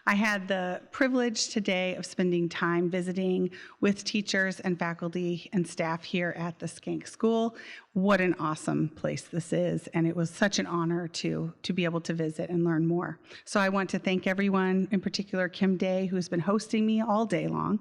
I had the privilege today of spending time visiting with teachers and faculty and staff here at the Schenck School. What an awesome place this is, and it was such an honor to be able to visit and learn more. So I want to thank everyone, in particular Kim Day, who's been hosting me all day long,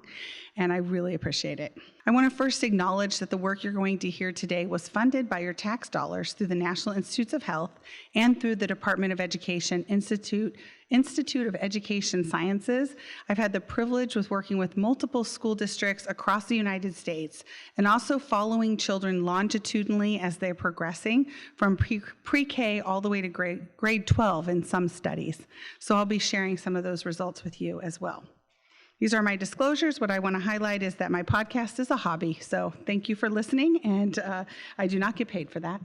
and I really appreciate it. I want to first acknowledge that the work you're going to hear today was funded by your tax dollars through the National Institutes of Health and through the Department of Education Institute of Education Sciences. I've had the privilege with working with multiple school districts across the United States and also following children longitudinally as they're progressing from pre-K all the way to grade 12 in some studies. So I'll be sharing some of those results with you as well. These are my disclosures. What I want to highlight is that my podcast is a hobby, so thank you for listening, and I do not get paid for that.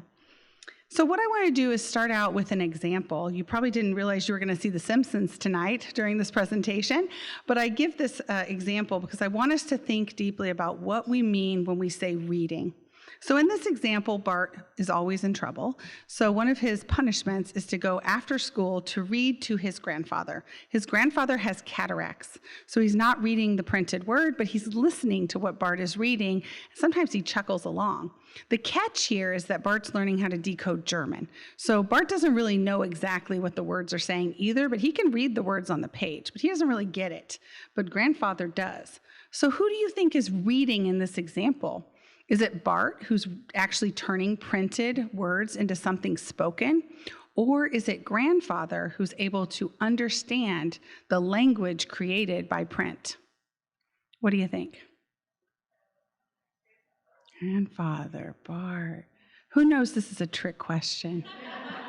So what I want to do is start out with an example. You probably didn't realize you were going to see The Simpsons tonight during this presentation, but I give this example because I want us to think deeply about what we mean when we say reading. So in this example, Bart is always in trouble. So one of his punishments is to go after school to read to his grandfather. His grandfather has cataracts, so he's not reading the printed word, but he's listening to what Bart is reading. Sometimes he chuckles along. The catch here is that Bart's learning how to decode German. So Bart doesn't really know exactly what the words are saying either, but he can read the words on the page, but he doesn't really get it. But grandfather does. So who do you think is reading in this example? Is it Bart, who's actually turning printed words into something spoken? Or is it grandfather, who's able to understand the language created by print? What do you think? Grandfather, Bart. Who knows this is a trick question?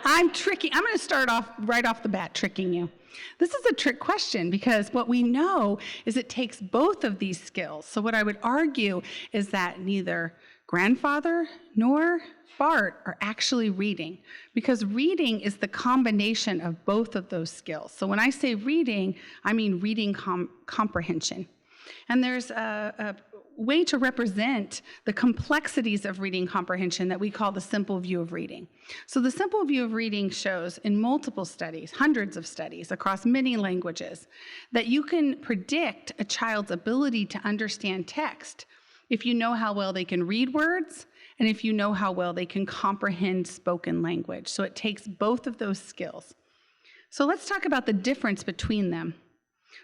I'm going to start off right off the bat tricking you. This is a trick question because what we know is it takes both of these skills. So what I would argue is that neither grandfather nor Bart are actually reading, because reading is the combination of both of those skills. So when I say reading, I mean reading comprehension. And there's a way to represent the complexities of reading comprehension that we call the simple view of reading. So the simple view of reading shows in multiple studies, hundreds of studies across many languages, that you can predict a child's ability to understand text if you know how well they can read words and if you know how well they can comprehend spoken language. So it takes both of those skills. So let's talk about the difference between them.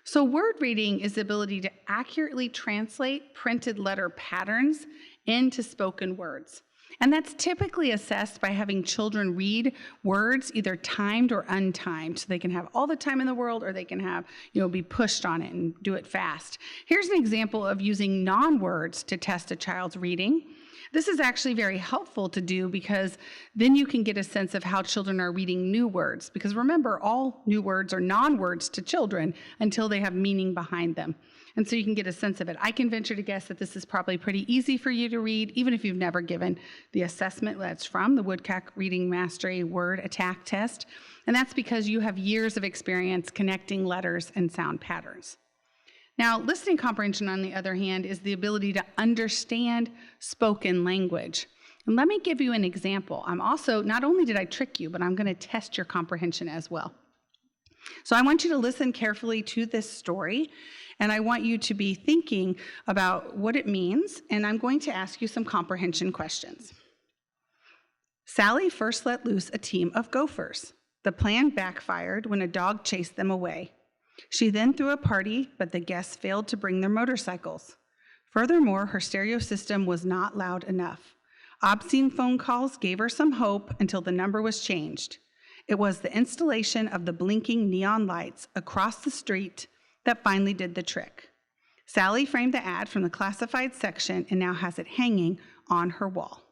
So word reading is the ability to accurately translate printed letter patterns into spoken words. And that's typically assessed by having children read words either timed or untimed. So they can have all the time in the world, or they can have, be pushed on it and do it fast. Here's an example of using non-words to test a child's reading. This is actually very helpful to do because then you can get a sense of how children are reading new words. Because remember, all new words are non-words to children until they have meaning behind them. And so you can get a sense of it. I can venture to guess that this is probably pretty easy for you to read, even if you've never given the assessment that's from the Woodcock Reading Mastery Word Attack Test. And that's because you have years of experience connecting letters and sound patterns. Now, listening comprehension, on the other hand, is the ability to understand spoken language. And let me give you an example. Not only did I trick you, but I'm going to test your comprehension as well. So I want you to listen carefully to this story, and I want you to be thinking about what it means, and I'm going to ask you some comprehension questions. Sally first let loose a team of gophers. The plan backfired when a dog chased them away. She then threw a party, but the guests failed to bring their motorcycles. Furthermore, her stereo system was not loud enough. Obscene phone calls gave her some hope until the number was changed. It was the installation of the blinking neon lights across the street that finally did the trick. Sally framed the ad from the classified section and now has it hanging on her wall.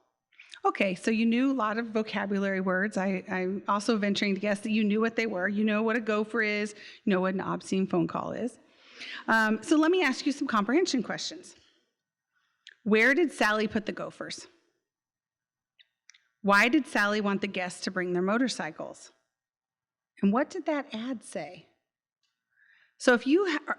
Okay, so you knew a lot of vocabulary words. I'm also venturing to guess that you knew what they were. You know what a gopher is. You know what an obscene phone call is. So let me ask you some comprehension questions. Where did Sally put the gophers? Why did Sally want the guests to bring their motorcycles? And what did that ad say? So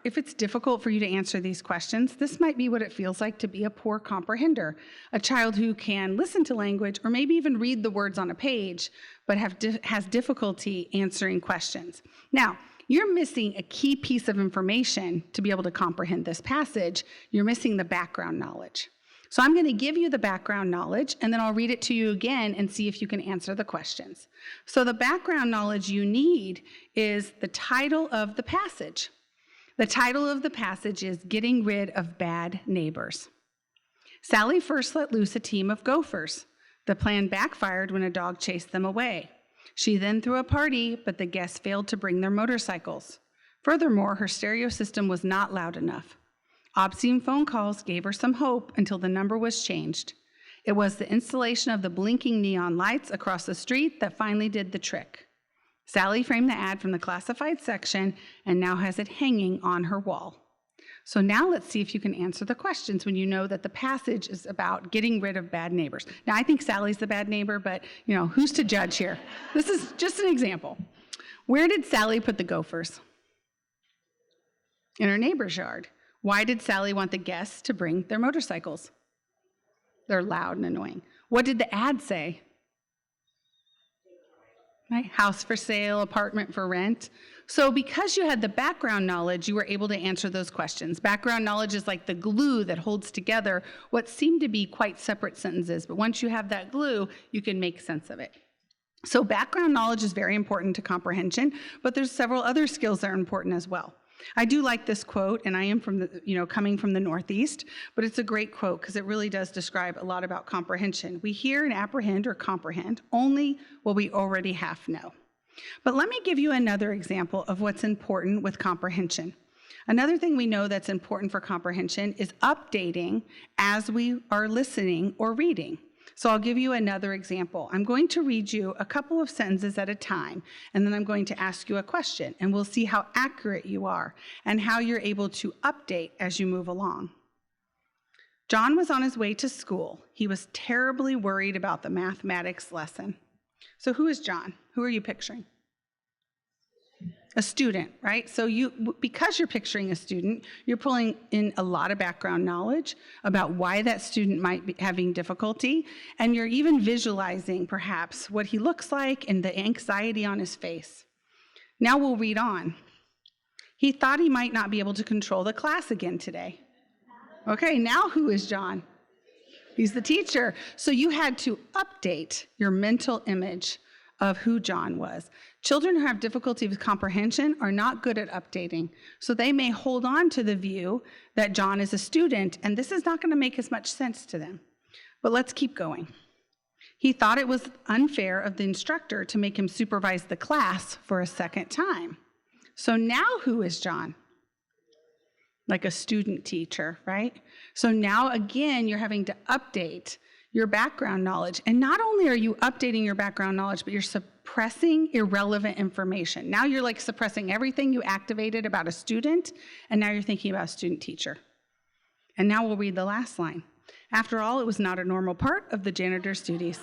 if it's difficult for you to answer these questions, this might be what it feels like to be a poor comprehender, a child who can listen to language or maybe even read the words on a page, but has difficulty answering questions. Now, you're missing a key piece of information to be able to comprehend this passage. You're missing the background knowledge. So I'm going to give you the background knowledge, and then I'll read it to you again and see if you can answer the questions. So the background knowledge you need is the title of the passage. The title of the passage is Getting Rid of Bad Neighbors. Sally first let loose a team of gophers. The plan backfired when a dog chased them away. She then threw a party, but the guests failed to bring their motorcycles. Furthermore, her stereo system was not loud enough. Obscene phone calls gave her some hope until the number was changed. It was the installation of the blinking neon lights across the street that finally did the trick. Sally framed the ad from the classified section and now has it hanging on her wall. So now let's see if you can answer the questions when you know that the passage is about getting rid of bad neighbors. Now, I think Sally's the bad neighbor, but who's to judge here? This is just an example. Where did Sally put the gophers? In her neighbor's yard. Why did Sally want the guests to bring their motorcycles? They're loud and annoying. What did the ad say? Right? House for sale, apartment for rent. So because you had the background knowledge, you were able to answer those questions. Background knowledge is like the glue that holds together what seem to be quite separate sentences, but once you have that glue, you can make sense of it. So background knowledge is very important to comprehension, but there's several other skills that are important as well. I do like this quote, and I am coming from the Northeast, but it's a great quote because it really does describe a lot about comprehension. We hear and apprehend or comprehend only what we already half know. But let me give you another example of what's important with comprehension. Another thing we know that's important for comprehension is updating as we are listening or reading. So I'll give you another example. I'm going to read you a couple of sentences at a time, and then I'm going to ask you a question, and we'll see how accurate you are and how you're able to update as you move along. John was on his way to school. He was terribly worried about the mathematics lesson. So who is John? Who are you picturing? A student, right? So because you're picturing a student, you're pulling in a lot of background knowledge about why that student might be having difficulty, and you're even visualizing perhaps what he looks like and the anxiety on his face. Now we'll read on. He thought he might not be able to control the class again today. Okay, now who is John? He's the teacher. So you had to update your mental image of who John was. Children who have difficulty with comprehension are not good at updating. So they may hold on to the view that John is a student, and this is not going to make as much sense to them. But let's keep going. He thought it was unfair of the instructor to make him supervise the class for a second time. So now who is John? Like a student teacher, right? So now again, you're having to update your background knowledge. And not only are you updating your background knowledge, but you're suppressing irrelevant information. Now you're like suppressing everything you activated about a student, and now you're thinking about a student teacher. And now we'll read the last line. After all, it was not a normal part of the janitor's duties.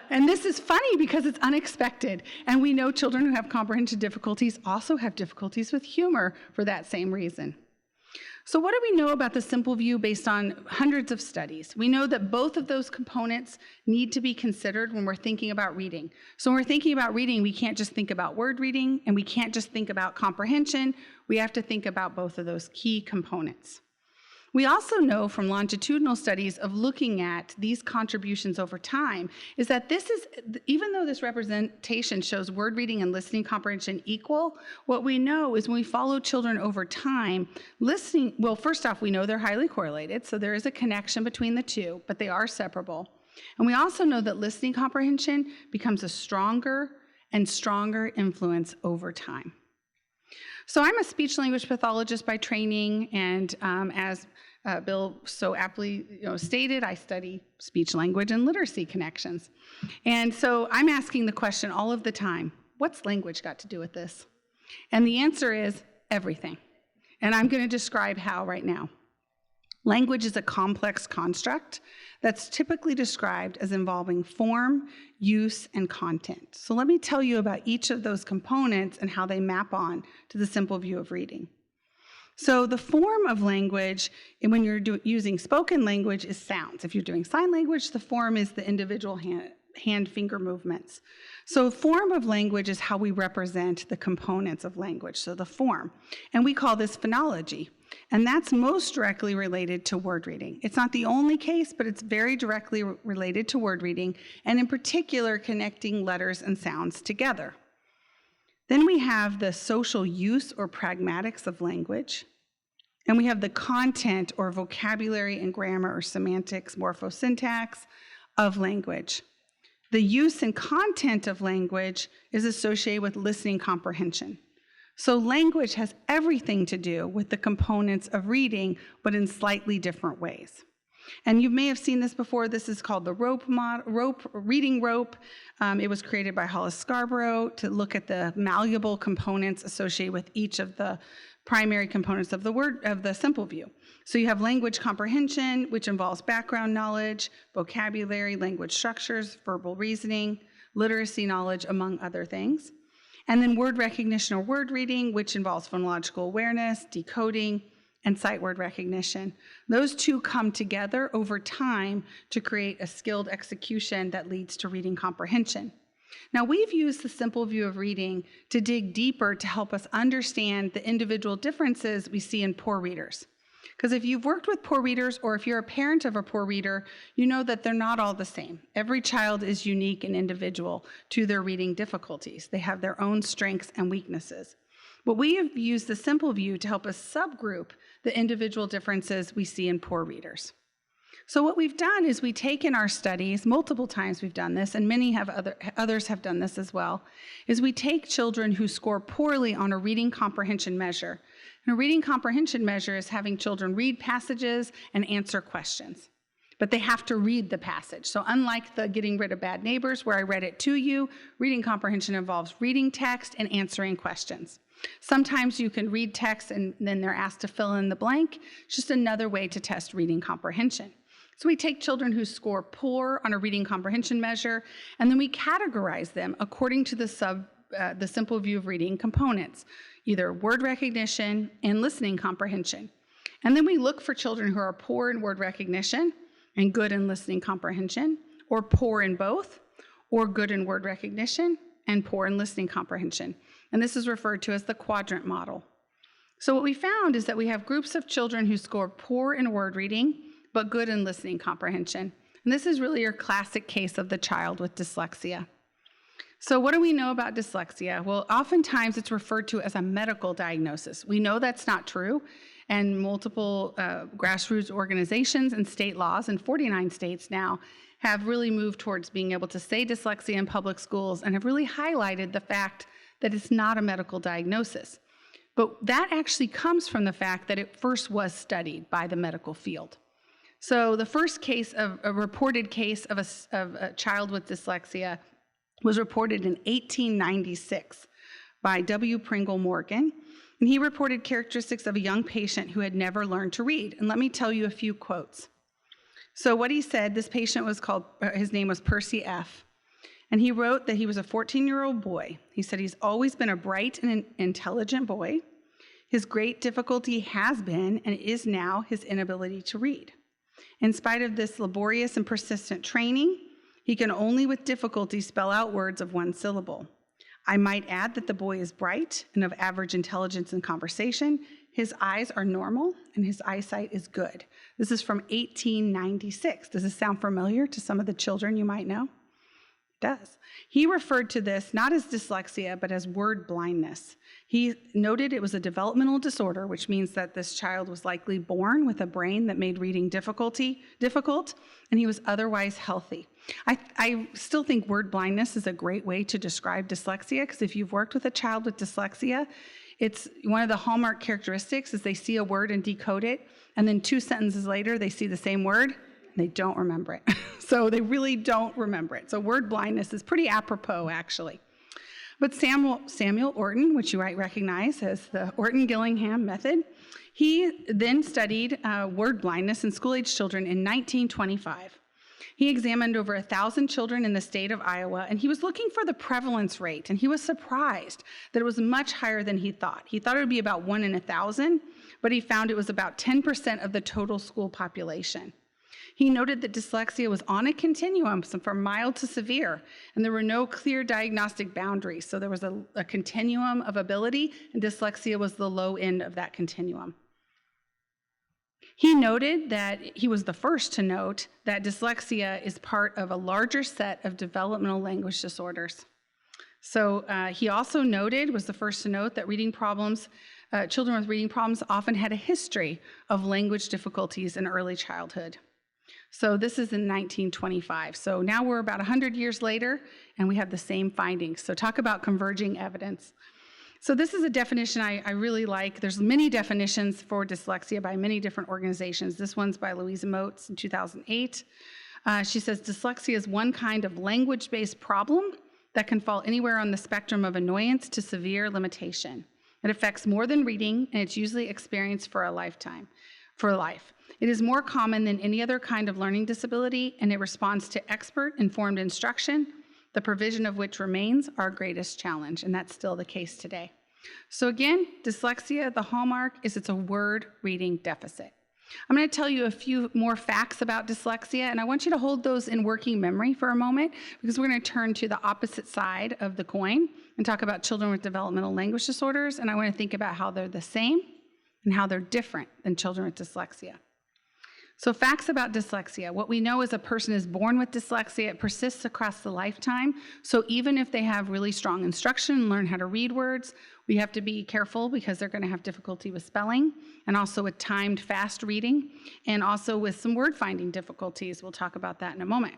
And this is funny because it's unexpected. And we know children who have comprehension difficulties also have difficulties with humor for that same reason. So what do we know about the simple view based on hundreds of studies? We know that both of those components need to be considered when we're thinking about reading. So when we're thinking about reading, we can't just think about word reading, and we can't just think about comprehension. We have to think about both of those key components. We also know from longitudinal studies of looking at these contributions over time is that even though this representation shows word reading and listening comprehension equal, what we know is when we follow children over time, first off, we know they're highly correlated, so there is a connection between the two, but they are separable. And we also know that listening comprehension becomes a stronger and stronger influence over time. So I'm a speech-language pathologist by training, and as Bill so aptly stated, I study speech, language, and literacy connections. And so I'm asking the question all of the time, what's language got to do with this? And the answer is everything. And I'm going to describe how right now. Language is a complex construct that's typically described as involving form, use, and content. So let me tell you about each of those components and how they map on to the simple view of reading. So the form of language, and when you're using spoken language, is sounds. If you're doing sign language, the form is the individual hand-finger movements. So form of language is how we represent the components of language, so the form. And we call this phonology. And that's most directly related to word reading. It's not the only case, but it's very directly related to word reading, and in particular, connecting letters and sounds together. Then we have the social use or pragmatics of language. And we have the content or vocabulary and grammar or semantics, morphosyntax of language. The use and content of language is associated with listening comprehension. So language has everything to do with the components of reading, but in slightly different ways. And you may have seen this before. This is called the reading rope. It was created by Hollis Scarborough to look at the malleable components associated with each of the primary components of the simple view. So you have language comprehension, which involves background knowledge, vocabulary, language structures, verbal reasoning, literacy knowledge, among other things. And then word recognition or word reading, which involves phonological awareness, decoding, and sight word recognition. Those two come together over time to create a skilled execution that leads to reading comprehension. Now, we've used the simple view of reading to dig deeper to help us understand the individual differences we see in poor readers. Because if you've worked with poor readers, or if you're a parent of a poor reader, you know that they're not all the same. Every child is unique and individual to their reading difficulties. They have their own strengths and weaknesses. But we have used the simple view to help us subgroup the individual differences we see in poor readers. So what we've done is we take in our studies, multiple times we've done this, and many others have done this as well, is we take children who score poorly on a reading comprehension measure. And a reading comprehension measure is having children read passages and answer questions. But they have to read the passage. So unlike the getting rid of bad neighbors where I read it to you, reading comprehension involves reading text and answering questions. Sometimes you can read text and then they're asked to fill in the blank. It's just another way to test reading comprehension. So we take children who score poor on a reading comprehension measure, and then we categorize them according to the simple view of reading components, either word recognition and listening comprehension. And then we look for children who are poor in word recognition and good in listening comprehension, or poor in both, or good in word recognition and poor in listening comprehension. And this is referred to as the quadrant model. So what we found is that we have groups of children who score poor in word reading, but good in listening comprehension. And this is really your classic case of the child with dyslexia. So what do we know about dyslexia? Well, oftentimes it's referred to as a medical diagnosis. We know that's not true, and multiple grassroots organizations and state laws in 49 states now have really moved towards being able to say dyslexia in public schools and have really highlighted the fact that it's not a medical diagnosis. But that actually comes from the fact that it first was studied by the medical field. So the first case of a reported case of a child with dyslexia was reported in 1896 by W. Pringle Morgan, and he reported characteristics of a young patient who had never learned to read. And let me tell you a few quotes. So what he said, this patient was his name was Percy F., and he wrote that he was a 14-year-old boy. He said he's always been a bright and intelligent boy. His great difficulty has been and is now his inability to read. In spite of this laborious and persistent training, he can only with difficulty spell out words of one syllable. I might add that the boy is bright and of average intelligence and conversation. His eyes are normal and his eyesight is good. This is from 1896. Does this sound familiar to some of the children you might know? It does. He referred to this not as dyslexia, but as word blindness. He noted it was a developmental disorder, which means that this child was likely born with a brain that made reading difficult, and he was otherwise healthy. I still think word blindness is a great way to describe dyslexia, because if you've worked with a child with dyslexia, it's one of the hallmark characteristics is they see a word and decode it, and then 2 sentences later they see the same word and they don't remember it. So they really don't remember it. So word blindness is pretty apropos, actually. But Samuel Orton, which you might recognize as the Orton-Gillingham method, he then studied word blindness in school-age children in 1925. He examined over 1,000 children in the state of Iowa, and he was looking for the prevalence rate, and he was surprised that it was much higher than he thought. He thought it would be about 1 in 1,000, but he found it was about 10% of the total school population. He noted that dyslexia was on a continuum from mild to severe, and there were no clear diagnostic boundaries, so there was a continuum of ability, and dyslexia was the low end of that continuum. He noted that he was the first to note that dyslexia is part of a larger set of developmental language disorders. So he also was the first to note that children with reading problems often had a history of language difficulties in early childhood. So this is in 1925. So now we're about 100 years later, and we have the same findings. So talk about converging evidence. So this is a definition I really like. There's many definitions for dyslexia by many different organizations. This one's by Louisa Moats in 2008. She says, dyslexia is one kind of language-based problem that can fall anywhere on the spectrum of annoyance to severe limitation. It affects more than reading, and it's usually experienced for life. It is more common than any other kind of learning disability, and it responds to expert-informed instruction, the provision of which remains our greatest challenge, and that's still the case today. So again, dyslexia, the hallmark is it's a word reading deficit. I'm going to tell you a few more facts about dyslexia, and I want you to hold those in working memory for a moment, because we're going to turn to the opposite side of the coin and talk about children with developmental language disorders, and I want to think about how they're the same and how they're different than children with dyslexia. So facts about dyslexia. What we know is a person is born with dyslexia. It persists across the lifetime. So even if they have really strong instruction and learn how to read words, we have to be careful because they're going to have difficulty with spelling and also with timed fast reading and also with some word finding difficulties. We'll talk about that in a moment.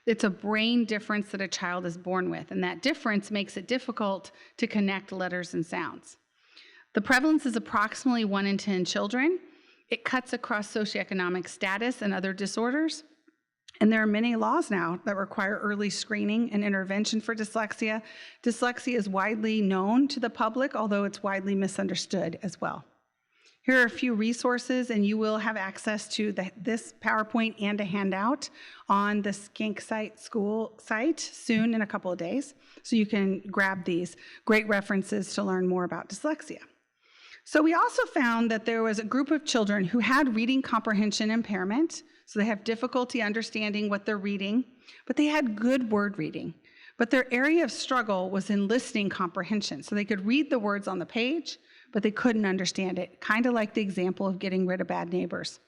It's a brain difference that a child is born with, and that difference makes it difficult to connect letters and sounds. The prevalence is approximately 1 in 10 children. It cuts across socioeconomic status and other disorders. And there are many laws now that require early screening and intervention for dyslexia. Dyslexia is widely known to the public, although it's widely misunderstood as well. Here are a few resources, and you will have access to this PowerPoint and a handout on the Schenck School site soon in a couple of days. So you can grab these great references to learn more about dyslexia. So we also found that there was a group of children who had reading comprehension impairment, so they have difficulty understanding what they're reading, but they had good word reading. But their area of struggle was in listening comprehension, so they could read the words on the page, but they couldn't understand it, kind of like the example of getting rid of bad neighbors.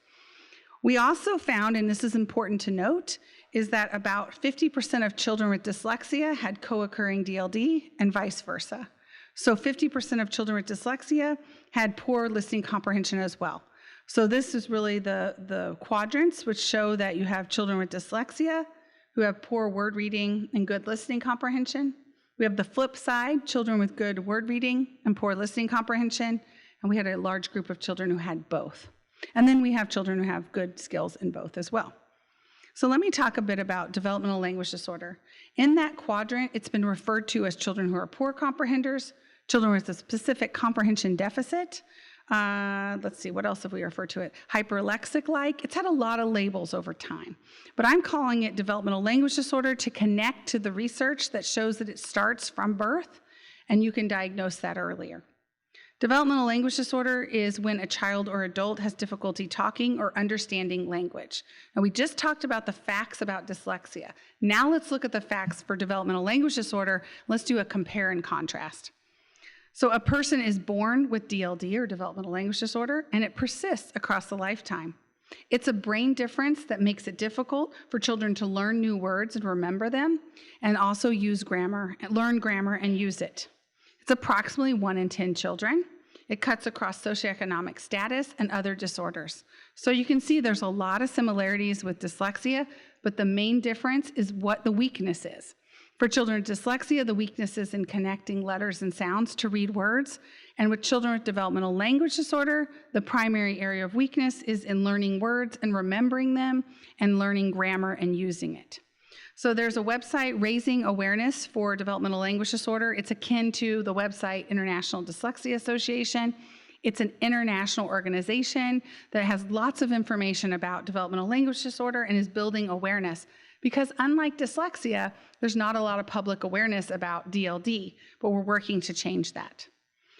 We also found, and this is important to note, is that about 50% of children with dyslexia had co-occurring DLD and vice versa. So 50% of children with dyslexia had poor listening comprehension as well. So this is really the quadrants, which show that you have children with dyslexia who have poor word reading and good listening comprehension. We have the flip side, children with good word reading and poor listening comprehension, and we had a large group of children who had both. And then we have children who have good skills in both as well. So let me talk a bit about developmental language disorder. In that quadrant, it's been referred to as children who are poor comprehenders, children with a specific comprehension deficit. Let's see, what else have we referred to it? Hyperlexic-like. It's had a lot of labels over time. But I'm calling it developmental language disorder to connect to the research that shows that it starts from birth, and you can diagnose that earlier. Developmental language disorder is when a child or adult has difficulty talking or understanding language. Now, we just talked about the facts about dyslexia. Now let's look at the facts for developmental language disorder. Let's do a compare and contrast. So a person is born with DLD, or developmental language disorder, and it persists across the lifetime. It's a brain difference that makes it difficult for children to learn new words and remember them, and also learn grammar and use it. It's approximately 1 in 10 children. It cuts across socioeconomic status and other disorders. So you can see there's a lot of similarities with dyslexia, but the main difference is what the weakness is. For children with dyslexia, the weakness is in connecting letters and sounds to read words. And with children with developmental language disorder, the primary area of weakness is in learning words and remembering them and learning grammar and using it. So there's a website, Raising Awareness for Developmental Language Disorder. It's akin to the website International Dyslexia Association. It's an international organization that has lots of information about developmental language disorder and is building awareness. Because unlike dyslexia, there's not a lot of public awareness about DLD, but we're working to change that.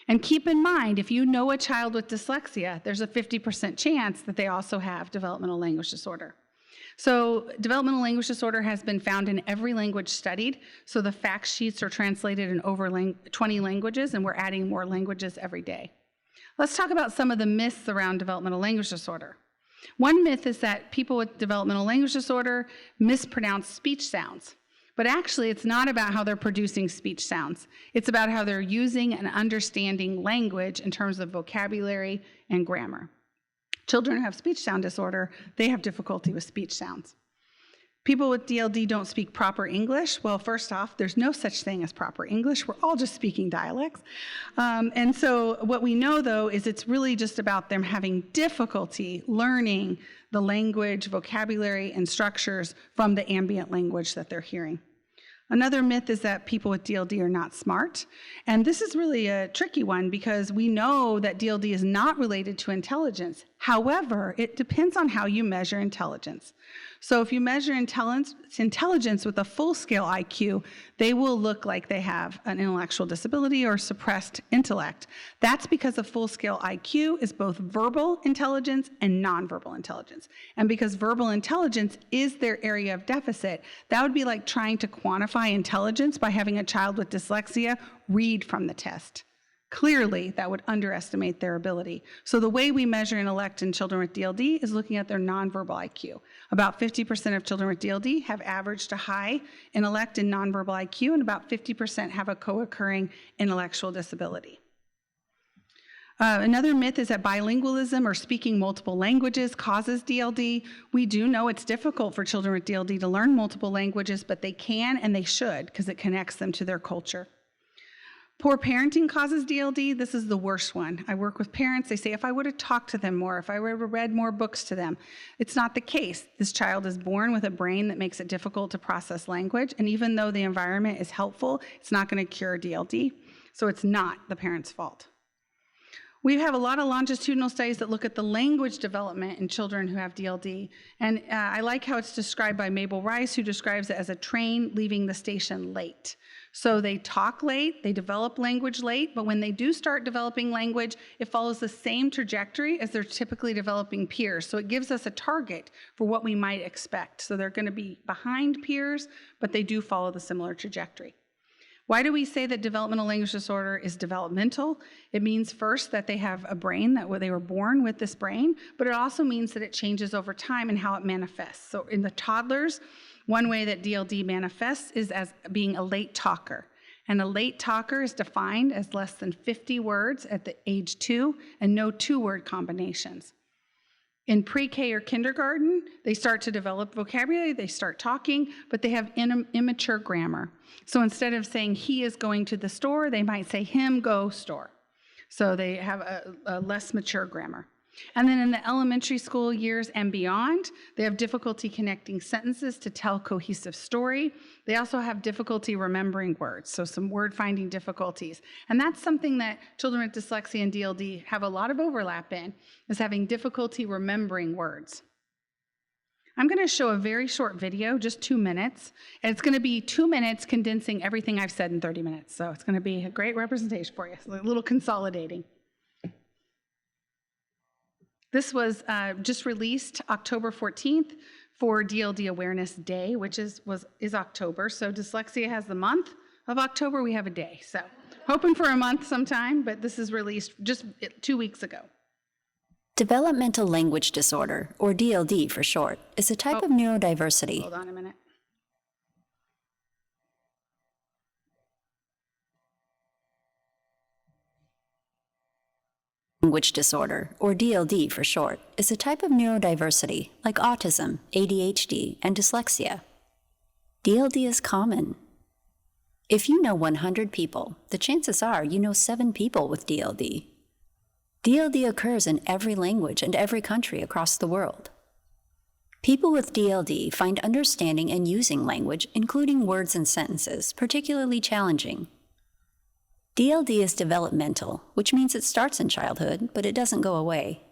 And keep in mind, if you know a child with dyslexia, there's a 50% chance that they also have developmental language disorder. So developmental language disorder has been found in every language studied. So the fact sheets are translated in over 20 languages, and we're adding more languages every day. Let's talk about some of the myths around developmental language disorder. One myth is that people with developmental language disorder mispronounce speech sounds. But actually, it's not about how they're producing speech sounds. It's about how they're using and understanding language in terms of vocabulary and grammar. Children who have speech sound disorder, they have difficulty with speech sounds. People with DLD don't speak proper English. Well, first off, there's no such thing as proper English. We're all just speaking dialects. And so what we know, though, is it's really just about them having difficulty learning the language, vocabulary, and structures from the ambient language that they're hearing. Another myth is that people with DLD are not smart. And this is really a tricky one because we know that DLD is not related to intelligence. However, it depends on how you measure intelligence. So if you measure intelligence with a full-scale IQ, they will look like they have an intellectual disability or suppressed intellect. That's because a full-scale IQ is both verbal intelligence and nonverbal intelligence. And because verbal intelligence is their area of deficit, that would be like trying to quantify intelligence by having a child with dyslexia read from the test. Clearly, that would underestimate their ability. So the way we measure intellect in children with DLD is looking at their nonverbal IQ. About 50% of children with DLD have average to high intellect and nonverbal IQ, and about 50% have a co-occurring intellectual disability. Another myth is that bilingualism or speaking multiple languages causes DLD. We do know it's difficult for children with DLD to learn multiple languages, but they can and they should because it connects them to their culture. Poor parenting causes DLD. This is the worst one. I work with parents. They say, if I would have talked to them more, if I would have read more books to them. It's not the case. This child is born with a brain that makes it difficult to process language. And even though the environment is helpful, it's not going to cure DLD. So it's not the parent's fault. We have a lot of longitudinal studies that look at the language development in children who have DLD. And I like how it's described by Mabel Rice, who describes it as a train leaving the station late. So they talk late, they develop language late, but when they do start developing language, it follows the same trajectory as they're typically developing peers. So it gives us a target for what we might expect. So they're going to be behind peers, but they do follow the similar trajectory. Why do we say that developmental language disorder is developmental? It means first that they have a brain, that they were born with this brain, but it also means that it changes over time and how it manifests. So in the toddlers, one way that DLD manifests is as being a late talker. And a late talker is defined as less than 50 words at the age 2 and no 2-word combinations. In pre-K or kindergarten, they start to develop vocabulary, they start talking, but they have immature grammar. So instead of saying he is going to the store, they might say him go store. So they have a less mature grammar. And then in the elementary school years and beyond, they have difficulty connecting sentences to tell cohesive story. They also have difficulty remembering words, so some word finding difficulties. And that's something that children with dyslexia and DLD have a lot of overlap in, is having difficulty remembering words. I'm going to show a very short video, just 2 minutes. And it's going to be 2 minutes condensing everything I've said in 30 minutes. So it's going to be a great representation for you, a little consolidating. This was just released October 14th for DLD Awareness Day, which is October. So dyslexia has the month of October, we have a day. So hoping for a month sometime, but this is released just 2 weeks ago. Developmental language disorder, or DLD for short, is a type of neurodiversity. Hold on a minute. Language disorder, or DLD for short, is a type of neurodiversity like autism, ADHD, and dyslexia. DLD is common. If you know 100 people, the chances are you know 7 people with DLD. DLD occurs in every language and every country across the world. People with DLD find understanding and using language, including words and sentences, particularly challenging. DLD is developmental, which means it starts in childhood, but it doesn't go away.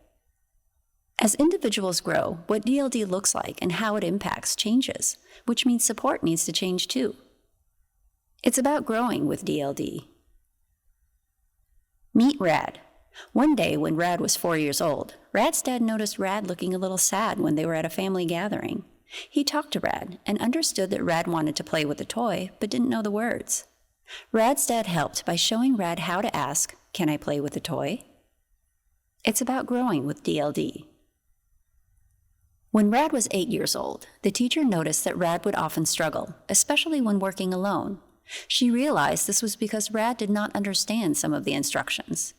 As individuals grow, what DLD looks like and how it impacts changes, which means support needs to change too. It's about growing with DLD. Meet Rad. One day when Rad was 4 years old, Rad's dad noticed Rad looking a little sad when they were at a family gathering. He talked to Rad and understood that Rad wanted to play with a toy but didn't know the words. Rad's dad helped by showing Rad how to ask, "Can I play with a toy?" It's about growing with DLD. When Rad was 8 years old, the teacher noticed that Rad would often struggle, especially when working alone. She realized this was because Rad did not understand some of the instructions.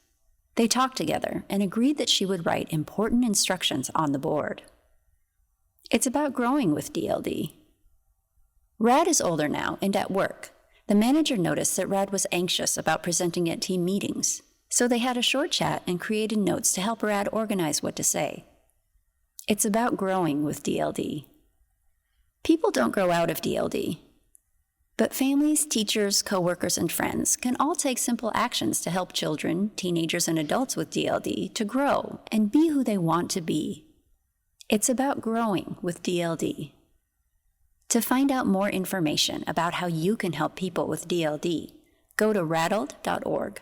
They talked together and agreed that she would write important instructions on the board. It's about growing with DLD. Rad is older now and at work. The manager noticed that Rad was anxious about presenting at team meetings, so they had a short chat and created notes to help Rad organize what to say. It's about growing with DLD. People don't grow out of DLD, but families, teachers, coworkers, and friends can all take simple actions to help children, teenagers, and adults with DLD to grow and be who they want to be. It's about growing with DLD. To find out more information about how you can help people with DLD, go to rattled.org.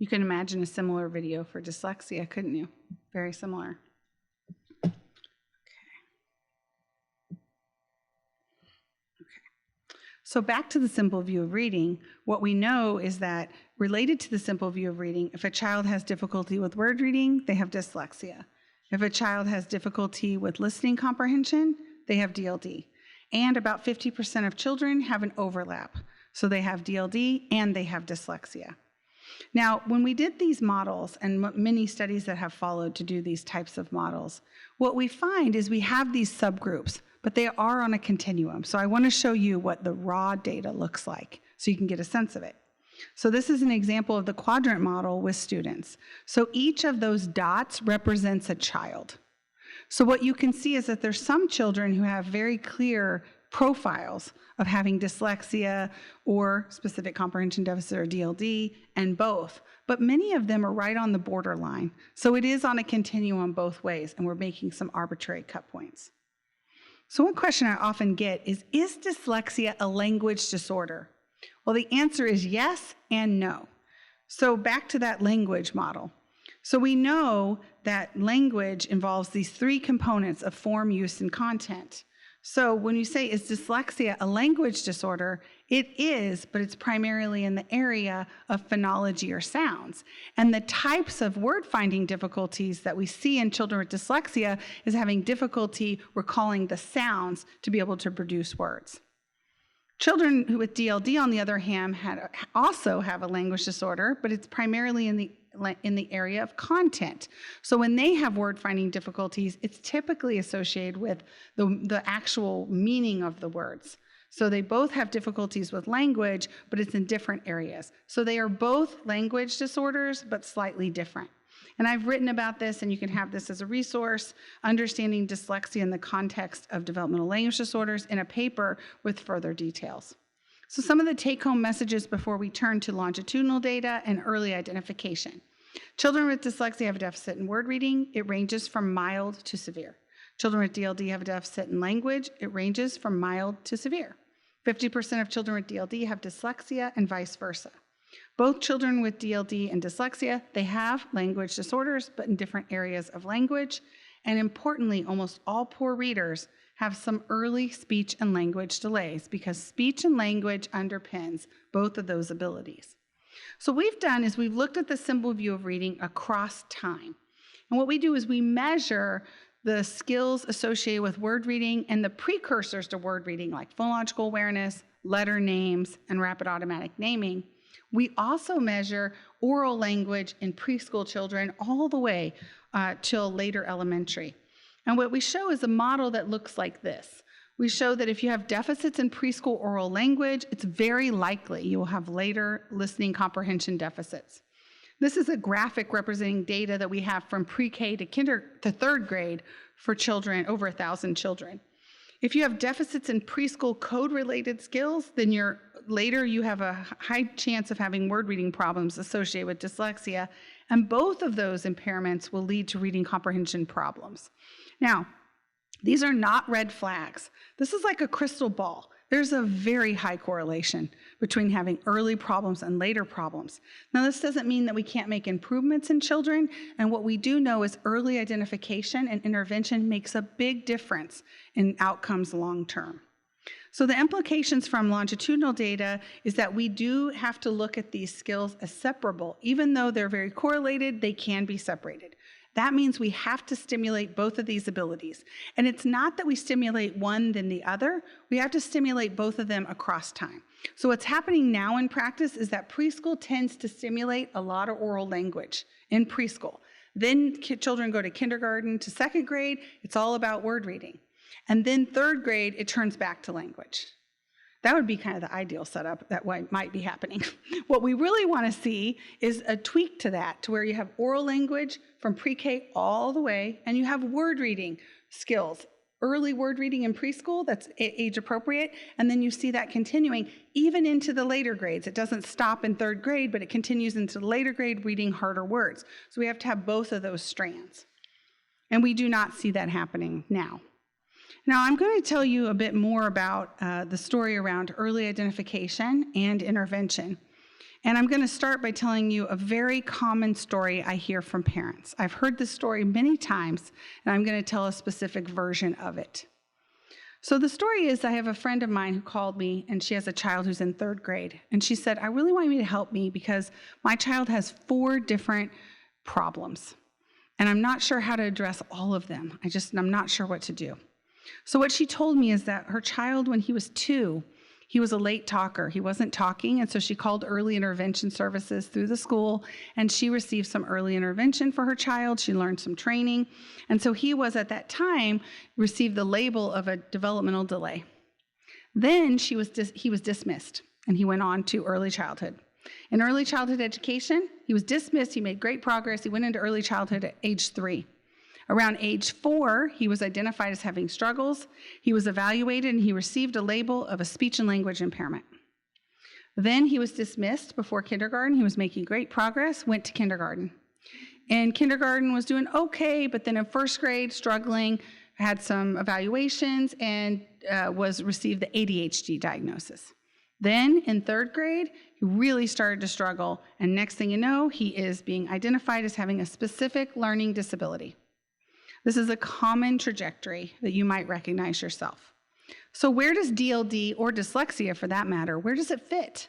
You can imagine a similar video for dyslexia, couldn't you? Very similar. So back to the simple view of reading, what we know is that related to the simple view of reading, if a child has difficulty with word reading, they have dyslexia. If a child has difficulty with listening comprehension, they have DLD. And about 50% of children have an overlap. So they have DLD and they have dyslexia. Now, when we did these models, and many studies that have followed to do these types of models, what we find is we have these subgroups, but they are on a continuum. So I want to show you what the raw data looks like so you can get a sense of it. So this is an example of the quadrant model with students. So each of those dots represents a child. So what you can see is that there's some children who have very clear profiles of having dyslexia or specific comprehension deficit or DLD, and both. But many of them are right on the borderline. So it is on a continuum both ways, and we're making some arbitrary cut points. So one question I often get is dyslexia a language disorder? Well, the answer is yes and no. So back to that language model. So we know that language involves these three components of form, use, and content. So when you say, is dyslexia a language disorder? It is, but it's primarily in the area of phonology or sounds. And the types of word-finding difficulties that we see in children with dyslexia is having difficulty recalling the sounds to be able to produce words. Children who with DLD, on the other hand, also have a language disorder, but it's primarily in the area of content. So when they have word-finding difficulties, it's typically associated with the actual meaning of the words. So they both have difficulties with language, but it's in different areas. So they are both language disorders, but slightly different. And I've written about this, and you can have this as a resource, Understanding Dyslexia in the Context of Developmental Language Disorders, in a paper with further details. So some of the take-home messages before we turn to longitudinal data and early identification. Children with dyslexia have a deficit in word reading. It ranges from mild to severe. Children with DLD have a deficit in language. It ranges from mild to severe. 50% of children with DLD have dyslexia and vice versa. Both children with DLD and dyslexia, they have language disorders, but in different areas of language. And importantly, almost all poor readers have some early speech and language delays because speech and language underpins both of those abilities. So what we've done is we've looked at the simple view of reading across time. And what we do is we measure the skills associated with word reading and the precursors to word reading, like phonological awareness, letter names, and rapid automatic naming. We also measure oral language in preschool children all the way till later elementary. And what we show is a model that looks like this. We show that if you have deficits in preschool oral language, it's very likely you will have later listening comprehension deficits. This is a graphic representing data that we have from pre-K to third grade for children, over 1,000 children. If you have deficits in preschool code-related skills, then later you have a high chance of having word reading problems associated with dyslexia, and both of those impairments will lead to reading comprehension problems. Now, these are not red flags. This is like a crystal ball. There's a very high correlation between having early problems and later problems. Now, this doesn't mean that we can't make improvements in children, and what we do know is early identification and intervention makes a big difference in outcomes long term. So the implications from longitudinal data is that we do have to look at these skills as separable. Even though they're very correlated, they can be separated. That means we have to stimulate both of these abilities. And it's not that we stimulate one then the other, we have to stimulate both of them across time. So what's happening now in practice is that preschool tends to stimulate a lot of oral language in preschool. Then children go to kindergarten to second grade, it's all about word reading. And then third grade, it turns back to language. That would be kind of the ideal setup that might be happening. What we really want to see is a tweak to that, to where you have oral language from pre-K all the way, and you have word reading skills, early word reading in preschool that's age appropriate, and then you see that continuing even into the later grades. It doesn't stop in third grade, but it continues into the later grade reading harder words. So we have to have both of those strands. And we do not see that happening now. Now, I'm going to tell you a bit more about the story around early identification and intervention. And I'm going to start by telling you a very common story I hear from parents. I've heard this story many times, and I'm going to tell a specific version of it. So the story is, I have a friend of mine who called me, and she has a child who's in third grade. And she said, I really want you to help me because my child has 4 different problems. And I'm not sure how to address all of them. I'm not sure what to do. So what she told me is that her child, when he was 2, he was a late talker. He wasn't talking, and so she called early intervention services through the school, and she received some early intervention for her child. She learned some training, and so he was, at that time, received the label of a developmental delay. Then he was dismissed, and he went on to early childhood. In early childhood education, he was dismissed. He made great progress. He went into early childhood at age 3. Around age 4, he was identified as having struggles. He was evaluated, and he received a label of a speech and language impairment. Then he was dismissed before kindergarten. He was making great progress, went to kindergarten. And kindergarten was doing okay, but then in first grade, struggling, had some evaluations, and received the ADHD diagnosis. Then in third grade, he really started to struggle, and next thing you know, he is being identified as having a specific learning disability. This is a common trajectory that you might recognize yourself. So where does DLD, or dyslexia for that matter, where does it fit?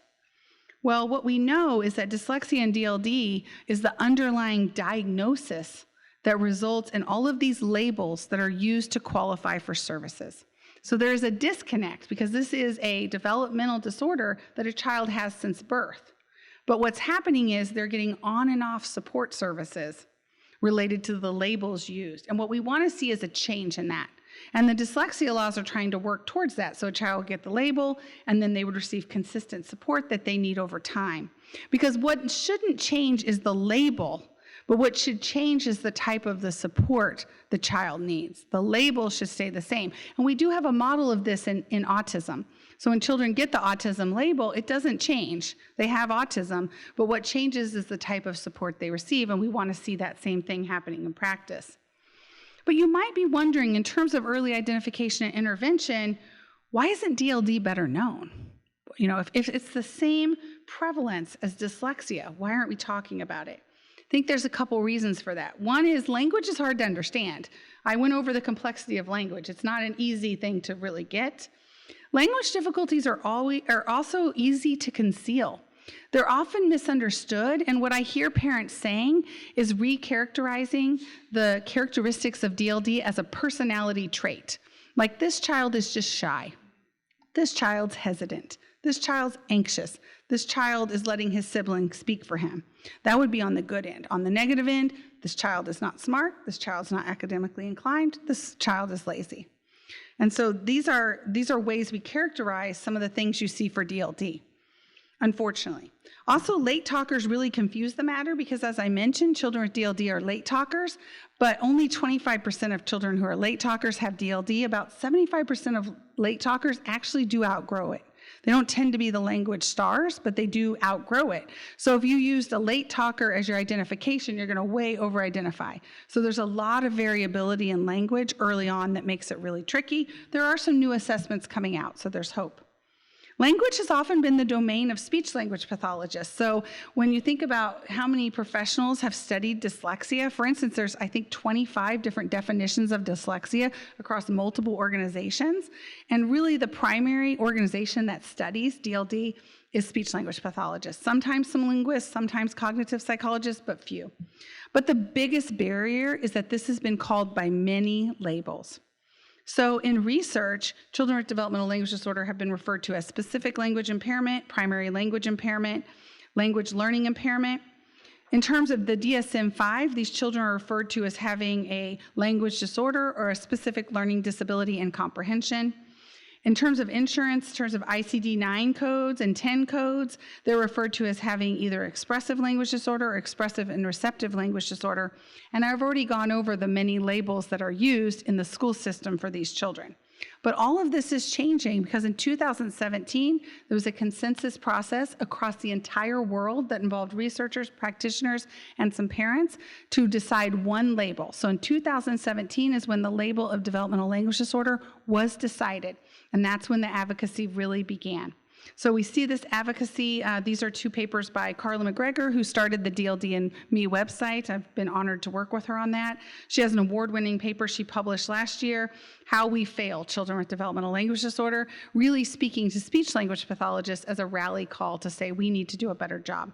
Well, what we know is that dyslexia and DLD is the underlying diagnosis that results in all of these labels that are used to qualify for services. So there is a disconnect because this is a developmental disorder that a child has since birth. But what's happening is they're getting on and off support services related to the labels used. And what we want to see is a change in that. And the dyslexia laws are trying to work towards that. So a child would get the label, and then they would receive consistent support that they need over time. Because what shouldn't change is the label, but what should change is the type of the support the child needs. The label should stay the same. And we do have a model of this in autism. So when children get the autism label, it doesn't change. They have autism, but what changes is the type of support they receive, and we want to see that same thing happening in practice. But you might be wondering, in terms of early identification and intervention, why isn't DLD better known? You know, if it's the same prevalence as dyslexia, why aren't we talking about it? I think there's a couple reasons for that. One is language is hard to understand. I went over the complexity of language. It's not an easy thing to really get. Language difficulties are also easy to conceal. They're often misunderstood, and what I hear parents saying is recharacterizing the characteristics of DLD as a personality trait. Like, this child is just shy. This child's hesitant. This child's anxious. This child is letting his siblings speak for him. That would be on the good end. On the negative end, this child is not smart. This child's not academically inclined. This child is lazy. And so these are ways we characterize some of the things you see for DLD. unfortunately. Also, late talkers really confuse the matter because, as I mentioned, children with DLD are late talkers, but only 25% of children who are late talkers have DLD. About 75% of late talkers actually do outgrow it. They don't tend to be the language stars, but they do outgrow it. So if you used a late talker as your identification, you're going to way over-identify. So there's a lot of variability in language early on that makes it really tricky. There are some new assessments coming out, so there's hope. Language has often been the domain of speech-language pathologists. So when you think about how many professionals have studied dyslexia, for instance, there's, I think, 25 different definitions of dyslexia across multiple organizations. And really the primary organization that studies DLD is speech-language pathologists. Sometimes some linguists, sometimes cognitive psychologists, but few. But the biggest barrier is that this has been called by many labels. So in research, children with developmental language disorder have been referred to as specific language impairment, primary language impairment, language learning impairment. In terms of the DSM-5, these children are referred to as having a language disorder or a specific learning disability and comprehension. In terms of insurance, in terms of ICD-9 codes and 10 codes, they're referred to as having either expressive language disorder or expressive and receptive language disorder. And I've already gone over the many labels that are used in the school system for these children. But all of this is changing because in 2017, there was a consensus process across the entire world that involved researchers, practitioners, and some parents to decide one label. So in 2017 is when the label of developmental language disorder was decided, and that's when the advocacy really began. So we see this advocacy. These are two papers by Carla McGregor, who started the DLD and Me website. I've been honored to work with her on that. She has an award-winning paper she published last year, How We Fail Children with Developmental Language Disorder, really speaking to speech-language pathologists as a rally call to say we need to do a better job.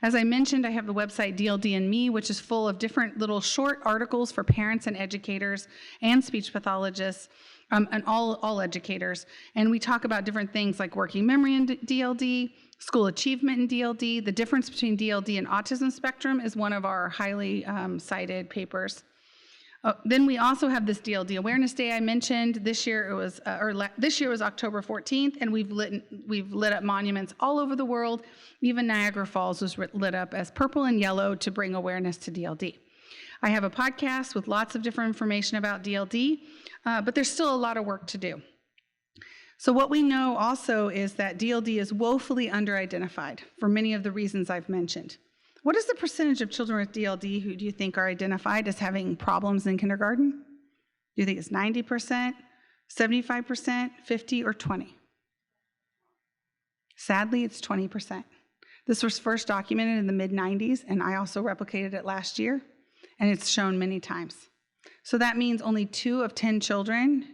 As I mentioned, I have the website DLD and Me, which is full of different little short articles for parents and educators and speech pathologists, and all educators. And we talk about different things like working memory in DLD, school achievement in DLD. The difference between DLD and autism spectrum is one of our highly cited papers. Then we also have this DLD Awareness Day I mentioned. This year it was, this year was October 14th, and we've lit up monuments all over the world. Even Niagara Falls was lit up as purple and yellow to bring awareness to DLD. I have a podcast with lots of different information about DLD, but there's still a lot of work to do. So what we know also is that DLD is woefully under-identified for many of the reasons I've mentioned. What is the percentage of children with DLD who do you think are identified as having problems in kindergarten? Do you think it's 90%, 75%, 50, or 20? Sadly, it's 20%. This was first documented in the mid-90s, and I also replicated it last year. And it's shown many times. So that means only 2 of 10 children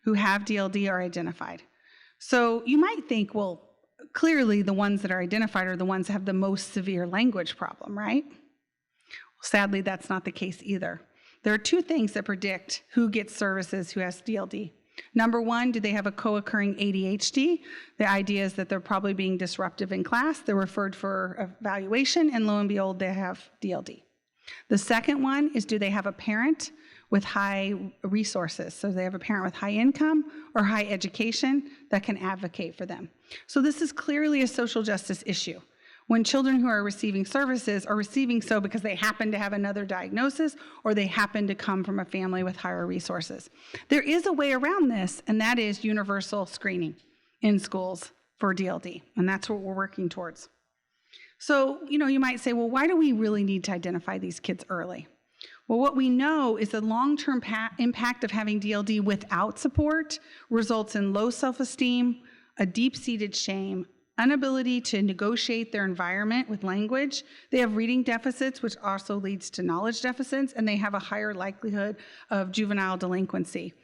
who have DLD are identified. So you might think, well, clearly the ones that are identified are the ones that have the most severe language problem, right? Well, sadly, that's not the case either. There are 2 things that predict who gets services who has DLD. Number 1, do they have a co-occurring ADHD? The idea is that they're probably being disruptive in class. They're referred for evaluation, and lo and behold, they have DLD. The second one is, do they have a parent with high resources? So they have a parent with high income or high education that can advocate for them. So this is clearly a social justice issue. When children who are receiving services are receiving so because they happen to have another diagnosis or they happen to come from a family with higher resources. There is a way around this, and that is universal screening in schools for DLD, and that's what we're working towards. So, you might say, well, why do we really need to identify these kids early? Well, what we know is the long-term impact of having DLD without support results in low self-esteem, a deep-seated shame, inability to negotiate their environment with language. They have reading deficits, which also leads to knowledge deficits, and they have a higher likelihood of juvenile delinquency.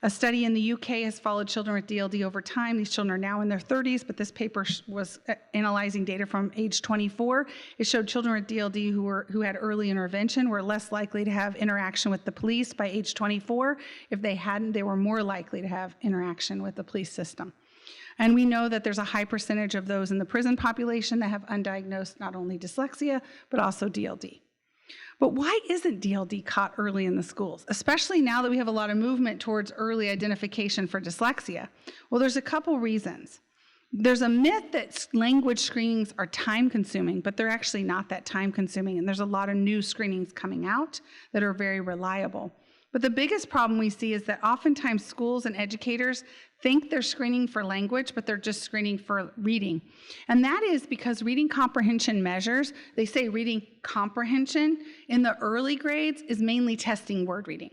A study in the UK has followed children with DLD over time. These children are now in their 30s, but this paper was analyzing data from age 24. It showed children with DLD who had early intervention were less likely to have interaction with the police by age 24. If they hadn't, they were more likely to have interaction with the police system. And we know that there's a high percentage of those in the prison population that have undiagnosed not only dyslexia, but also DLD. But why isn't DLD caught early in the schools, especially now that we have a lot of movement towards early identification for dyslexia? Well, there's a couple reasons. There's a myth that language screenings are time-consuming, but they're actually not that time-consuming, and there's a lot of new screenings coming out that are very reliable. But the biggest problem we see is that oftentimes schools and educators think they're screening for language, but they're just screening for reading. And that is because reading comprehension measures, they say reading comprehension in the early grades is mainly testing word reading.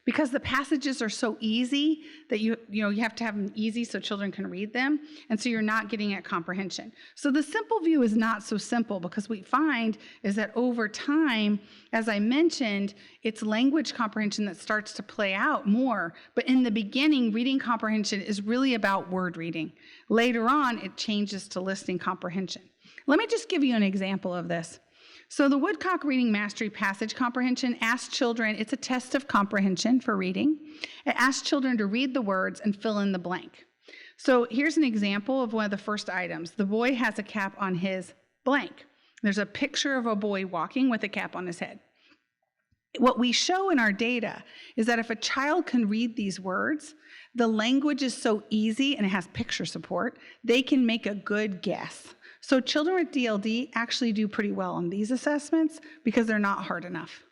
Because the passages are so easy that you have to have them easy so children can read them, and so you're not getting at comprehension. So the simple view is not so simple, because what we find is that over time, as I mentioned, it's language comprehension that starts to play out more. But in the beginning, reading comprehension is really about word reading. Later on, it changes to listening comprehension. Let me just give you an example of this. So the Woodcock Reading Mastery Passage Comprehension asks children, it's a test of comprehension for reading. It asks children to read the words and fill in the blank. So here's an example of one of the first items. The boy has a cap on his blank. There's a picture of a boy walking with a cap on his head. What we show in our data is that if a child can read these words, the language is so easy and it has picture support, they can make a good guess. So children with DLD actually do pretty well on these assessments because they're not hard enough.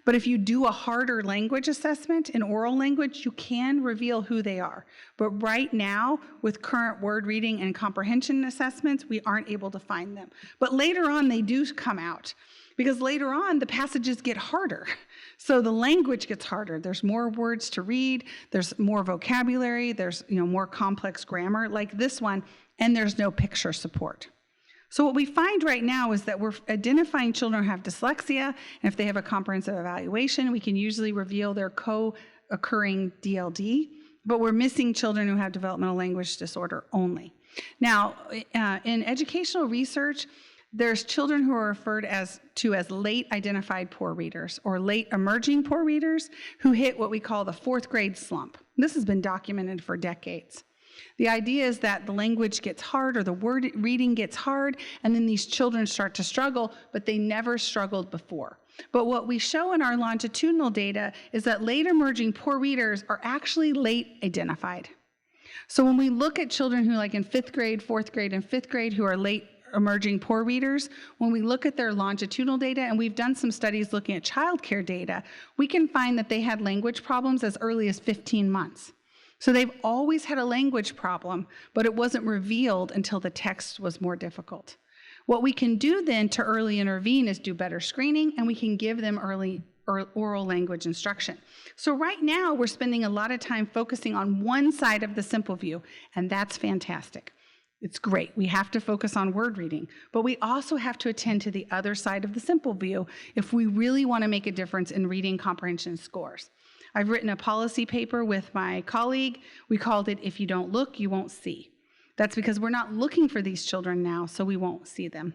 But if you do a harder language assessment in oral language, you can reveal who they are. But right now, with current word reading and comprehension assessments, we aren't able to find them. But later on, they do come out, because later on, the passages get harder. So the language gets harder. There's more words to read, there's more vocabulary, there's more complex grammar like this one, and there's no picture support. So what we find right now is that we're identifying children who have dyslexia, and if they have a comprehensive evaluation, we can usually reveal their co-occurring DLD, but we're missing children who have developmental language disorder only. Now, in educational research, there's children who are referred to as late identified poor readers or late emerging poor readers who hit what we call the fourth grade slump. This has been documented for decades. The idea is that the language gets hard or the word reading gets hard, and then these children start to struggle, but they never struggled before. But what we show in our longitudinal data is that late emerging poor readers are actually late identified. So when we look at children who, like in 5th grade, 4th grade, and 5th grade who are late emerging poor readers, when we look at their longitudinal data, and we've done some studies looking at childcare data, we can find that they had language problems as early as 15 months. So they've always had a language problem, but it wasn't revealed until the text was more difficult. What we can do then to early intervene is do better screening, and we can give them early oral language instruction. So right now, we're spending a lot of time focusing on one side of the simple view, and that's fantastic. It's great. We have to focus on word reading, but we also have to attend to the other side of the simple view if we really want to make a difference in reading comprehension scores. I've written a policy paper with my colleague. We called it, "If you don't look, you won't see." That's because we're not looking for these children now, so we won't see them.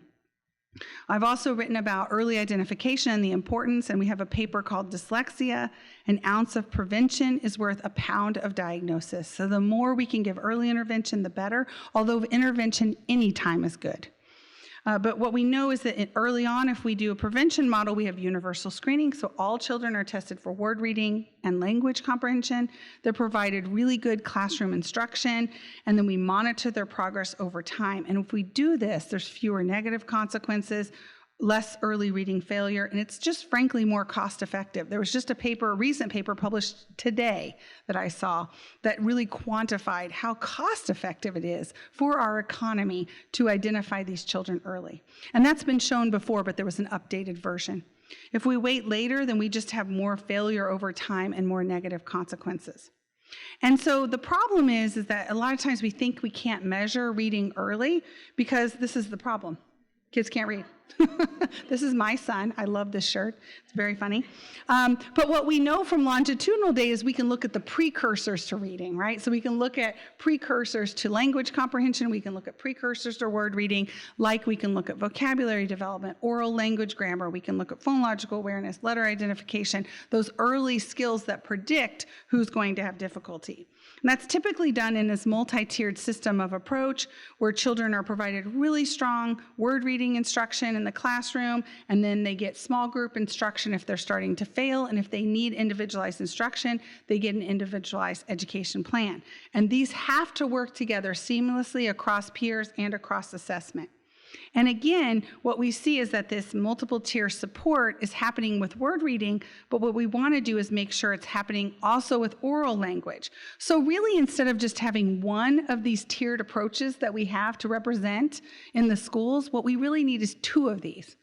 I've also written about early identification and the importance, and we have a paper called Dyslexia. An ounce of prevention is worth a pound of diagnosis. So the more we can give early intervention, the better, although intervention anytime is good. But what we know is that early on, if we do a prevention model, we have universal screening, so all children are tested for word reading and language comprehension. They're provided really good classroom instruction, and then we monitor their progress over time. And if we do this, there's fewer negative consequences, less early reading failure, and it's just frankly more cost effective. There was just a recent paper published today that I saw that really quantified how cost effective it is for our economy to identify these children early. And that's been shown before, but there was an updated version. If we wait later, then we just have more failure over time and more negative consequences. And so the problem is that a lot of times we think we can't measure reading early because this is the problem. Kids can't read. This is my son. I love this shirt. It's very funny. But what we know from longitudinal data is we can look at the precursors to reading, right? So we can look at precursors to language comprehension. We can look at precursors to word reading, like we can look at vocabulary development, oral language grammar. We can look at phonological awareness, letter identification, those early skills that predict who's going to have difficulty. And that's typically done in this multi-tiered system of approach where children are provided really strong word reading instruction in the classroom, and then they get small group instruction if they're starting to fail, and if they need individualized instruction, they get an individualized education plan. And these have to work together seamlessly across peers and across assessment. And again, what we see is that this multiple tier support is happening with word reading, but what we want to do is make sure it's happening also with oral language. So really, instead of just having one of these tiered approaches that we have to represent in the schools, what we really need is two of these.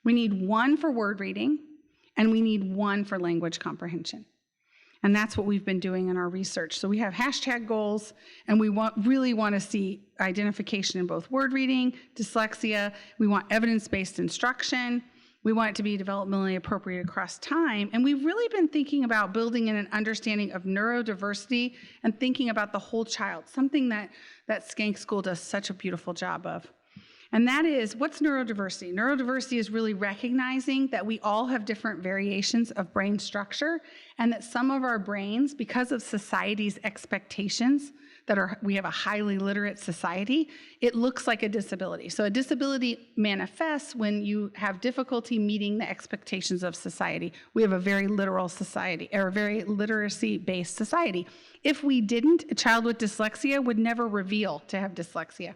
We need one for word reading, and we need one for language comprehension. And that's what we've been doing in our research. So we have hashtag goals, and we really want to see identification in both word reading, dyslexia. We want evidence-based instruction. We want it to be developmentally appropriate across time. And we've really been thinking about building in an understanding of neurodiversity and thinking about the whole child, something that Schenck School does such a beautiful job of. And that is, what's neurodiversity? Neurodiversity is really recognizing that we all have different variations of brain structure, and that some of our brains, because of society's expectations, we have a highly literate society, it looks like a disability. So a disability manifests when you have difficulty meeting the expectations of society. We have a very literal society, or a very literacy-based society. If we didn't, a child with dyslexia would never reveal to have dyslexia.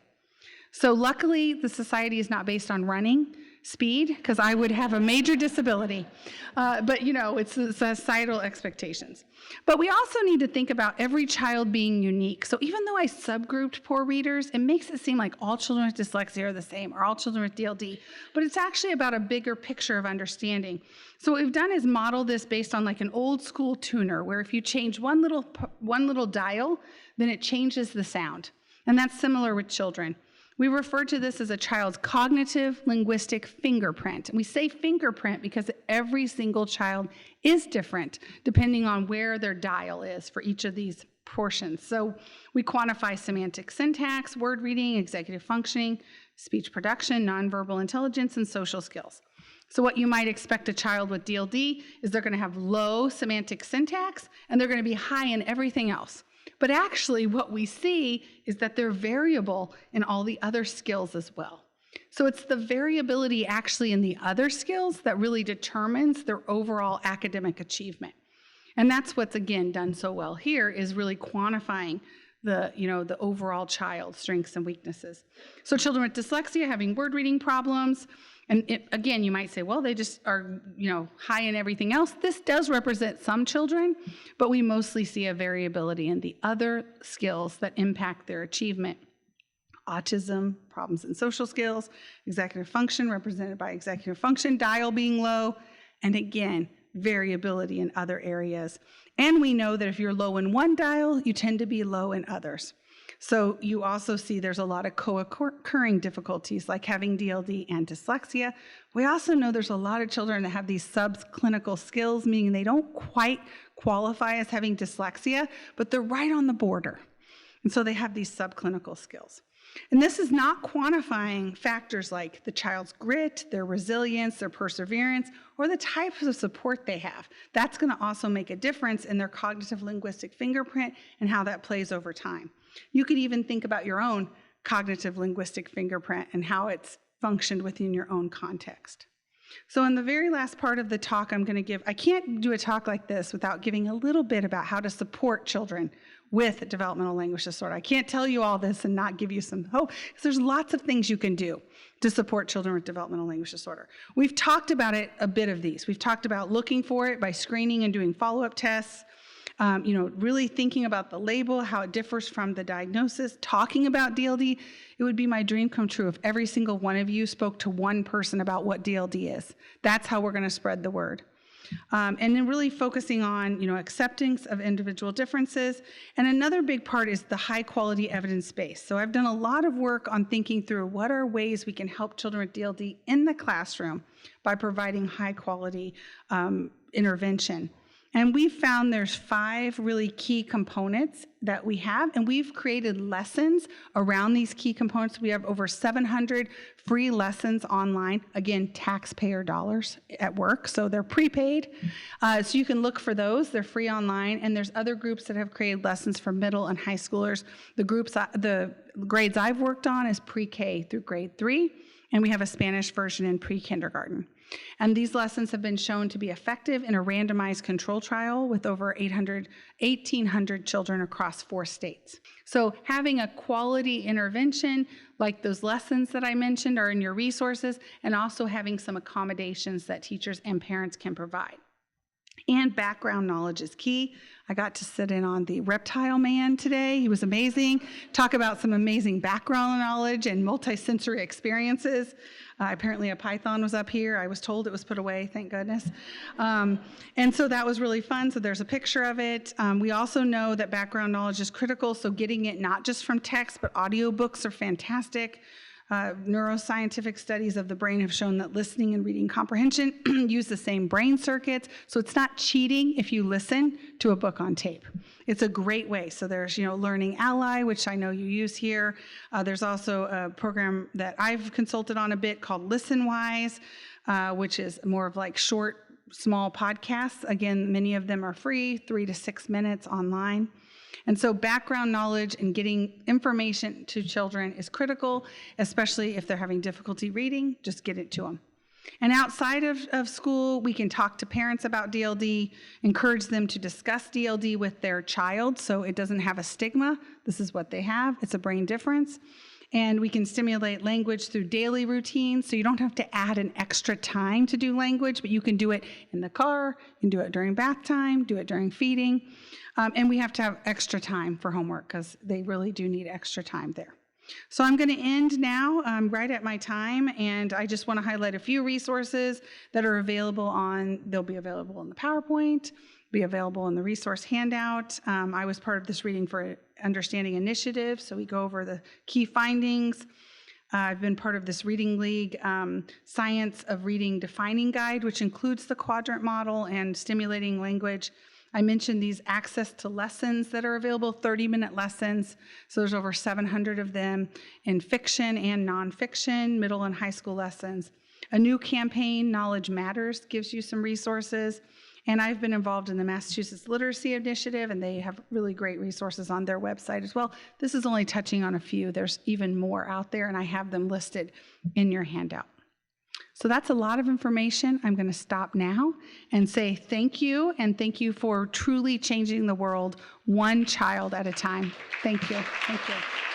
So luckily, the society is not based on running speed, because I would have a major disability. But it's the societal expectations. But we also need to think about every child being unique. So even though I subgrouped poor readers, it makes it seem like all children with dyslexia are the same, or all children with DLD, but it's actually about a bigger picture of understanding. So what we've done is model this based on like an old school tuner, where if you change one little dial, then it changes the sound. And that's similar with children. We refer to this as a child's cognitive linguistic fingerprint. And we say fingerprint because every single child is different depending on where their dial is for each of these portions. So we quantify semantic syntax, word reading, executive functioning, speech production, nonverbal intelligence, and social skills. So what you might expect a child with DLD is they're going to have low semantic syntax, and they're going to be high in everything else. But actually, what we see is that they're variable in all the other skills as well. So it's the variability actually in the other skills that really determines their overall academic achievement. And that's what's, again, done so well here, is really quantifying the overall child's strengths and weaknesses. So children with dyslexia having word reading problems, and again, you might say, well, they just are, high in everything else. This does represent some children, but we mostly see a variability in the other skills that impact their achievement. Autism, problems in social skills, executive function represented by executive function, dial being low, and again, variability in other areas. And we know that if you're low in one dial, you tend to be low in others. So you also see there's a lot of co-occurring difficulties like having DLD and dyslexia. We also know there's a lot of children that have these subclinical skills, meaning they don't quite qualify as having dyslexia, but they're right on the border. And so they have these subclinical skills. And this is not quantifying factors like the child's grit, their resilience, their perseverance, or the types of support they have. That's going to also make a difference in their cognitive linguistic fingerprint and how that plays over time. You could even think about your own cognitive linguistic fingerprint and how it's functioned within your own context. So in the very last part of the talk I'm going to give, I can't do a talk like this without giving a little bit about how to support children with developmental language disorder. I can't tell you all this and not give you some hope, because there's lots of things you can do to support children with developmental language disorder. We've talked about it, a bit of these. We've talked about looking for it by screening and doing follow-up tests, really thinking about the label, how it differs from the diagnosis, talking about DLD. It would be my dream come true if every single one of you spoke to one person about what DLD is. That's how we're going to spread the word. And then really focusing on, acceptance of individual differences. And another big part is the high quality evidence base. So I've done a lot of work on thinking through what are ways we can help children with DLD in the classroom by providing high quality intervention. And we've found there's 5 really key components that we have, and we've created lessons around these key components. We have over 700 free lessons online, again, taxpayer dollars at work, so they're prepaid. So you can look for those. They're free online, and there's other groups that have created lessons for middle and high schoolers. The grades I've worked on is pre-K through grade 3, and we have a Spanish version in pre-kindergarten. And these lessons have been shown to be effective in a randomized control trial with over 1,800 children across 4 states. So having a quality intervention like those lessons that I mentioned are in your resources, and also having some accommodations that teachers and parents can provide. And background knowledge is key. I got to sit in on the reptile man today. He was amazing. Talk about some amazing background knowledge and multisensory experiences. Apparently a python was up here. I was told it was put away, thank goodness. And so that was really fun. So there's a picture of it. We also know that background knowledge is critical, so getting it not just from text, but audiobooks are fantastic. Neuroscientific studies of the brain have shown that listening and reading comprehension use the same brain circuits, so it's not cheating if you listen to a book on tape. It's a great way. So there's, Learning Ally, which I know you use here. There's also a program that I've consulted on a bit called ListenWise, which is more of like short, small podcasts. Again, many of them are free, 3 to 6 minutes online. And so background knowledge and getting information to children is critical, especially if they're having difficulty reading, just get it to them. And outside of school, we can talk to parents about DLD, encourage them to discuss DLD with their child so it doesn't have a stigma. This is what they have. It's a brain difference. And we can stimulate language through daily routines, so you don't have to add an extra time to do language, but you can do it in the car, you can do it during bath time, do it during feeding. And we have to have extra time for homework because they really do need extra time there. So I'm going to end now. I'm right at my time, and I just want to highlight a few resources that are available they'll be available in the PowerPoint, be available in the resource handout. I was part of this Reading for Understanding initiative, so we go over the key findings. I've been part of this Reading League Science of Reading Defining Guide, which includes the quadrant model and stimulating language. I mentioned these access to lessons that are available, 30-minute lessons. So there's over 700 of them in fiction and nonfiction, middle and high school lessons. A new campaign, Knowledge Matters, gives you some resources. And I've been involved in the Massachusetts Literacy Initiative, and they have really great resources on their website as well. This is only touching on a few. There's even more out there, and I have them listed in your handout. So that's a lot of information. I'm going to stop now and say thank you, and thank you for truly changing the world one child at a time. Thank you. Thank you.